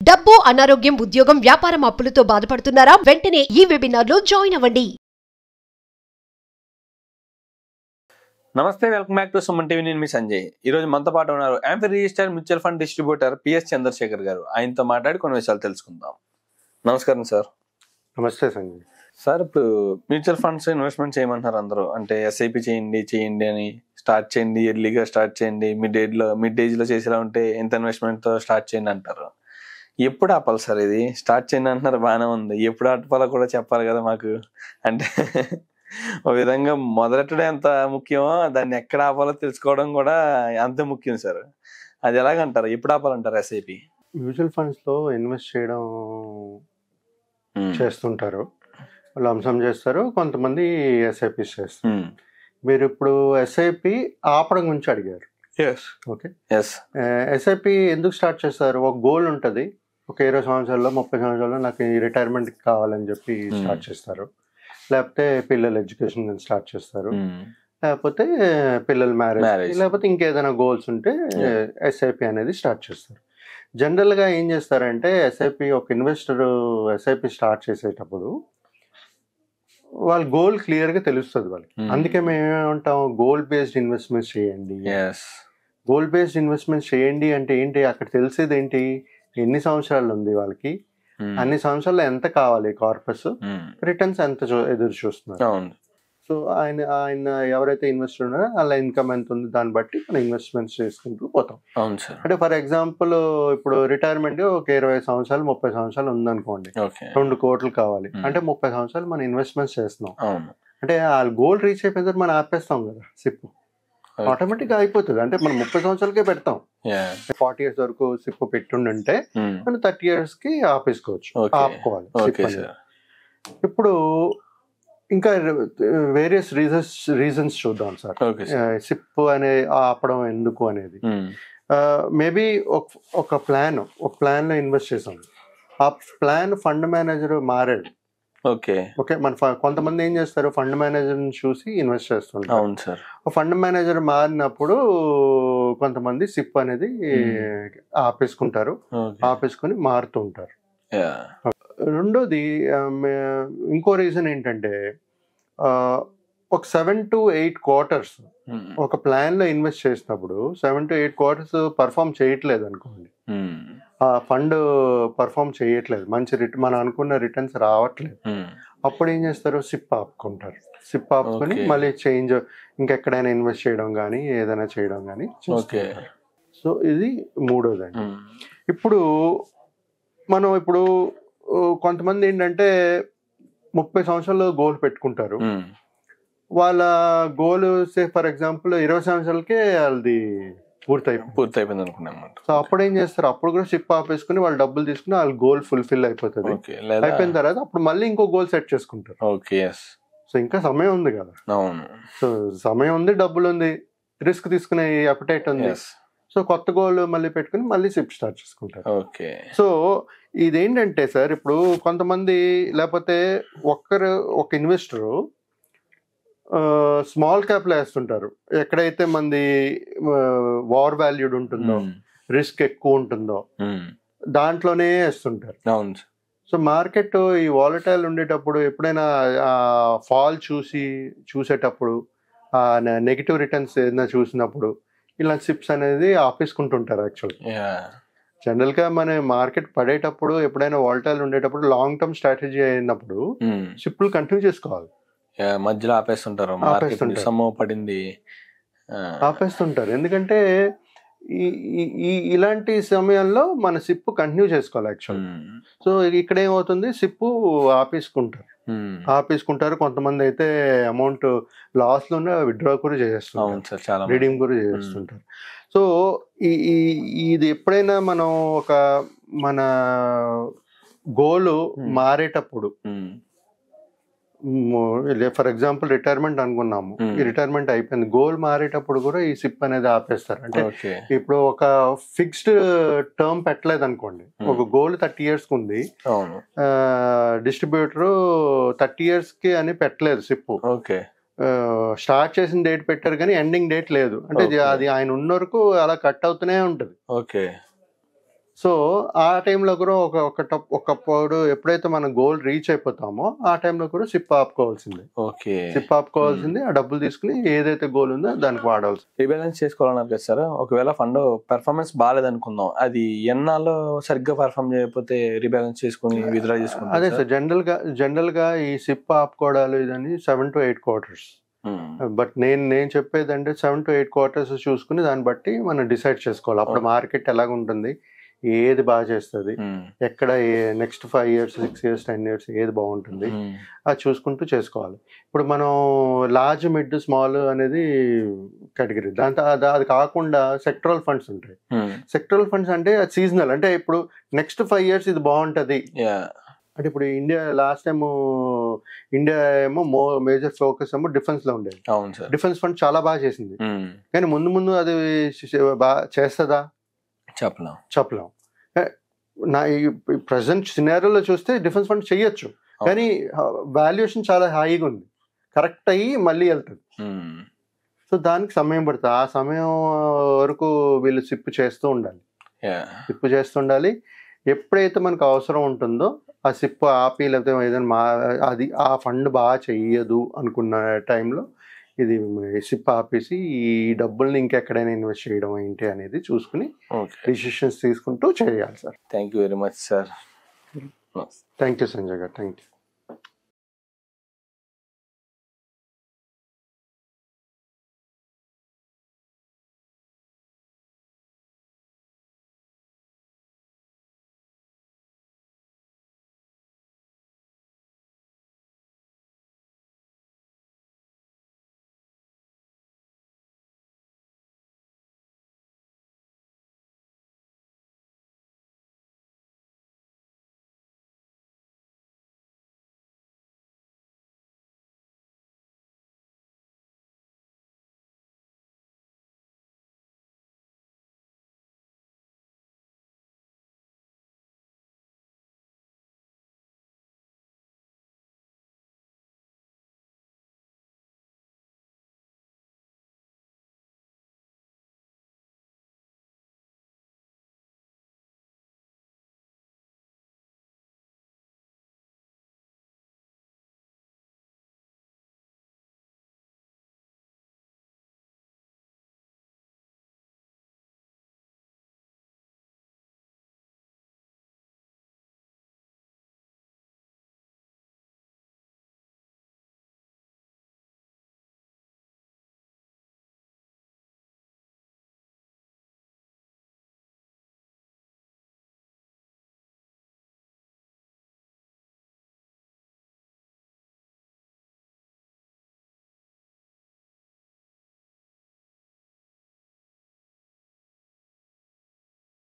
డబ్బు, అనారోగ్యం, ఉద్యోగం, వ్యాపారం అప్పులతో బాధపడుతున్నారా? వెంటనే ఈ వెబినార్లో జాయిన్ అవ్వండి. నమస్తే, welcome back to Suman TV. నేను మీ సంజయ్. ఈ రోజు మనతో పాటు ఉన్నారు AMFI registered mutual fund distributor PS Chandra Shekhar garu. ఆయనతో మాట్లాడి కొన్ని విషయాలు తెలుసుకుందాం. నమస్కారం సార్. నమస్తే సంజయ్. సార్, ఇప్పుడు మ్యూచువల్ ఫండ్స్ ఇన్వెస్ట్మెంట్ చేయమంటున్నారు అందరూ. అంటే ఎస్ఐపి చేయండి అని స్టార్ట్ చేయండి, ఎర్లీగా స్టార్ట్ చేయండి, మిడ్ ఏజ్ లో చేసేలా ఉంటే ఎంత ఇన్వెస్ట్మెంట్ తో స్టార్ట్ చేయండి అంటారు. ఎప్పుడు ఆపాలి సార్? ఇది స్టార్ట్ చేయండి అంటున్నారు, బాగానే ఉంది. ఎప్పుడు ఆపాలో కూడా చెప్పాలి కదా మాకు. అంటే ఒక విధంగా మొదలెట్టడం ఎంత ముఖ్యమో దాన్ని ఎక్కడ ఆపాలో తెలుసుకోవడం కూడా అంతే ముఖ్యం సార్. అది ఎలాగంటారు? ఎప్పుడు ఆపాలంటారు ఎస్ఐపి? మ్యూచువల్ ఫండ్స్ లో ఇన్వెస్ట్ చేయడం చేస్తుంటారు, వాళ్ళు అంశం చేస్తారు, కొంతమంది ఎస్ఐపి చేస్తారు. మీరు ఇప్పుడు ఎస్ఐపి ఆపడం గురించి అడిగారు. ఓకే, ఎస్ఐపి ఎందుకు స్టార్ట్ చేస్తారు? ఒక గోల్ ఉంటుంది, ఒక 20 సంవత్సరాల్లో 30 సంవత్సరాల్లో నాకు ఈ రిటైర్మెంట్ కావాలని చెప్పి స్టార్ట్ చేస్తారు. లేకపోతే పిల్లల ఎడ్యుకేషన్ స్టార్ట్ చేస్తారు, లేకపోతే పిల్లల మ్యారేజ్, లేకపోతే ఇంకేదైనా గోల్స్ ఉంటే ఎస్ఐపి అనేది స్టార్ట్ చేస్తారు. జనరల్గా ఏం చేస్తారంటే ఎస్ఐపి, ఒక ఇన్వెస్టర్ ఎస్ఐపి స్టార్ట్ చేసేటప్పుడు వాళ్ళ గోల్ క్లియర్గా తెలుస్తుంది వాళ్ళకి. అందుకే మేము ఏమంటాం, గోల్ బేస్డ్ ఇన్వెస్ట్మెంట్స్ చేయండి. గోల్ బేస్డ్ ఇన్వెస్ట్మెంట్స్ చేయండి అంటే ఏంటి? అక్కడ తెలిసేది ఏంటి? ఎన్ని సంవత్సరాలు ఉంది వాళ్ళకి, అన్ని సంవత్సరాలు ఎంత కావాలి కార్పస్, రిటర్న్స్ ఎంత ఎదురు చూస్తున్నారు. సో ఆయన ఎవరైతే ఇన్వెస్టర్ ఉన్నారో వాళ్ళ ఇన్కమ్ ఎంత ఉంది, దాన్ని బట్టి మనం ఇన్వెస్ట్మెంట్స్ చేసుకుంటూ పోతాం. అంటే ఫర్ ఎగ్జాంపుల్ ఇప్పుడు రిటైర్మెంట్ ఒక 20 సంవత్సరాలు 30 సంవత్సరాలు ఉందనుకోండి, 2 కోట్లు కావాలి అంటే 30 సంవత్సరాలు మనం ఇన్వెస్ట్మెంట్స్ చేస్తున్నాం. అంటే ఆ గోల్ రీచ్ అయిపోయిన తర్వాత మనం ఆపేస్తాం కదా, సిప్ ఆటోమేటిక్ గా అయిపోతుంది. అంటే మనం 30 సంవత్సరాలకే పెడతాం. 40 years వరకు సిప్ పెట్టుండంటే మనం 30 years కి ఆపేసుకోవచ్చు, ఆపుకోవాలి. ఇప్పుడు ఇంకా వేరియస్ రీజన్స్ చూద్దాం సార్, సిప్ అనే ఆపడం ఎందుకు అనేది. మేబీ ఒక ప్లాన్ లో ఇన్వెస్ట్ చేసాం, ఆ ప్లాన్ ఫండ్ మేనేజర్ మారాడు. ఓకే, మన కొంతమంది ఏం చేస్తారు, ఫండ్ మేనేజర్ చూసి ఇన్వెస్ట్ చేస్తుంటారు. ఫండ్ మేనేజర్ మారినప్పుడు కొంతమంది సిప్ అనేది ఆపేసుకుంటారు, ఆపేసుకుని మారుతూ ఉంటారు. రెండోది ఇంకో రీజన్ ఏంటంటే, ఒక 7 to 8 quarters ఒక ప్లాన్ లో ఇన్వెస్ట్ చేసినప్పుడు 7 to 8 quarters పర్ఫామ్ చేయట్లేదు అనుకోండి, ఆ ఫండ్ పర్ఫామ్ చేయట్లేదు, మంచి మనం అనుకున్న రిటర్న్స్ రావట్లేదు, అప్పుడు ఏం చేస్తారు, సిప్ ఆపుకుంటారు. సిప్ ఆపుకొని మళ్ళీ చేంజ్ ఇంకెక్కడైనా ఇన్వెస్ట్ చేయడం కానీ ఏదైనా చేయడం కానీ చేస్తారు. సో ఇది మూడోదండి. ఇప్పుడు కొంతమంది ఏంటంటే 30 సంవత్సరాలు గోల్ పెట్టుకుంటారు. వాళ్ళ గోల్ ఫర్ ఎగ్జాంపుల్ 20 సంవత్సరాలకే వాళ్ళది పూర్తయిపోయింది అనుకున్నాం. సో అప్పుడు ఏం చేస్తారు, అప్పుడు కూడా సిప్ ఆపేసుకుని వాళ్ళు డబ్బులు తీసుకుని వాళ్ళ గోల్ ఫుల్ఫిల్ అయిపోతుంది. అయిపోయిన తర్వాత అప్పుడు మళ్ళీ ఇంకో గోల్ సెట్ చేసుకుంటారు. సో ఇంకా సమయం ఉంది కదా. సో సమయం ఉంది, డబ్బులు ఉంది, రిస్క్ తీసుకునే అపటైట్ ఉంది. సో కొత్త గోల్ మళ్ళీ పెట్టుకుని మళ్ళీ సిప్ స్టార్ట్ చేసుకుంటారు. సో ఇదేంటంటే సార్, ఇప్పుడు కొంతమంది లేకపోతే ఒక ఇన్వెస్టరు స్మాల్ క్యాప్ లో వేస్తుంటారు. ఎక్కడైతే మంది వార్ వాల్యూడ్ ఉంటుందో, రిస్క్ ఎక్కువ ఉంటుందో దాంట్లోనే వేస్తుంటారు. సో మార్కెట్ ఈ వాలటైల్ ఉండేటప్పుడు ఎప్పుడైనా ఫాల్ చూసేటప్పుడు, నెగిటివ్ రిటర్న్స్ ఏదైనా చూసినప్పుడు ఇలా సిప్స్ అనేది ఆపేసుకుంటుంటారు. యాక్చువల్గా జనరల్ గా మన మార్కెట్ పడేటప్పుడు, ఎప్పుడైనా వాలటైల్ ఉండేటప్పుడు, లాంగ్ టర్మ్ స్ట్రాటజీ అయినప్పుడు సిప్లు కంటిన్యూ చేసుకోవాలి. మధ్యలో ఆపేస్తుంటారు, ఆపేస్తుంటారు. ఎందుకంటే ఇలాంటి సమయంలో మన సిప్ కంటిన్యూ చేసుకోవాలి యాక్చువల్. సో ఇక్కడ ఏమవుతుంది, సిప్ ఆపేసుకుంటారు. కొంతమంది అయితే అమౌంట్ లాస్ లోనే విత్డ్రా కూడా చేసేస్తుంటారు, రీడీమ్ కూడా చేసేస్తుంటారు. సో ఇది ఎప్పుడైనా మనం మన గోల్ మారేటప్పుడు, ఫర్ ఎగ్జాంపుల్ రిటైర్మెంట్ అనుకున్నాము, ఈ రిటైర్మెంట్ అయిపోయింది, గోల్ మారేటప్పుడు కూడా ఈ సిప్ అనేది ఆపేస్తారు. అంటే ఇప్పుడు ఒక ఫిక్స్డ్ టర్మ్ పెట్టలేదు అనుకోండి, ఒక గోల్ 30 years ఉంది, డిస్ట్రిబ్యూటర్ 30 years కి అని పెట్టలేదు సిప్. స్టార్ట్ చేసిన డేట్ పెట్టారు కానీ ఎండింగ్ డేట్ లేదు. అంటే అది ఆయన ఉన్న వరకు అలా కట్ అవుతూనే ఉంటుంది. సో ఆ టైంలో కూడా ఒకప్పుడు ఎప్పుడైతే మనం గోల్ రీచ్ అయిపోతామో ఆ టైంలో కూడా సిప్ ఆపుకోవాల్సిందే. ఓకే, సిప్ ఆపుకోవాల్సింది, ఆ డబ్బులు తీసుకుని ఏదైతే గోల్ ఉందో దానికి వాడాల్సి. రీబ్యాలెన్స్ చేసుకోవాలన్నారు కదా సార్. ఒకవేళ ఫండ్ పెర్ఫార్మెన్స్ బాగాలేదనుకుందాం, అది ఎన్నాళ్ళు సరిగ్గా పర్ఫామ్ చేయకపోతే రీబ్యాలెన్స్ చేసుకుని విత్డ్రా చేసుకుంటాం? అదే సార్, జనరల్ గా ఈ సిప్ ఆపుకోవడాలు ఇదని 7 to 8 quarters. బట్ నేను చెప్పేది అంటే 7 to 8 quarters చూసుకుని దాన్ని బట్టి మనం డిసైడ్ చేసుకోవాలి. అప్పుడు మార్కెట్ ఎలాగ ఉంటుంది, ఏది బాగా చేస్తుంది, ఎక్కడ నెక్స్ట్ 5 years 6 years 10 years ఏది బాగుంటుంది అది చూసుకుంటూ చేసుకోవాలి. ఇప్పుడు మనం లార్జ్ మిడ్ స్మాల్ అనేది కేటగిరీ. దాంతో అది కాకుండా సెక్టరల్ ఫండ్స్ ఉంటాయి. సెక్టరల్ ఫండ్స్ అంటే అది సీజనల్, అంటే ఇప్పుడు నెక్స్ట్ 5 years ఇది బాగుంటది. అంటే ఇప్పుడు ఇండియా లాస్ట్ టైం ఇండియా ఏమో మేజర్ ఫోకస్ ఏమో డిఫెన్స్ లో ఉండేది. డిఫెన్స్ ఫండ్ చాలా బాగా చేసింది, కానీ ముందు అది బాగా చేస్తుందా చెప్పలేం. నా ఈ ప్రజెంట్ సినారియోలో చూస్తే డిఫెన్స్ ఫండ్ చెయ్యొచ్చు, కానీ వాల్యుయేషన్ చాలా హైగా ఉంది, కరెక్ట్ అయ్యి మళ్ళీ వెళ్తుంది. సో దానికి సమయం పడుతుంది. ఆ సమయం వరకు వీళ్ళు సిప్ చేస్తూ ఉండాలి. ఎప్పుడైతే మనకు అవసరం ఉంటుందో ఆ సిప్ ఆపి, లేకపోతే ఏదైనా అది ఆ ఫండ్ బాగా చెయ్యదు అనుకున్న టైంలో ఇది సిప్ ఆపేసి ఈ డబ్బుల్ని ఇంకెక్కడైనా ఇన్వెస్ట్ చేయడం ఏంటి అనేది చూసుకుని డిసిషన్స్ తీసుకుంటూ చేయాలి sir. Thank you very much sir. Thank you Sanjay గారు, థ్యాంక్ యూ.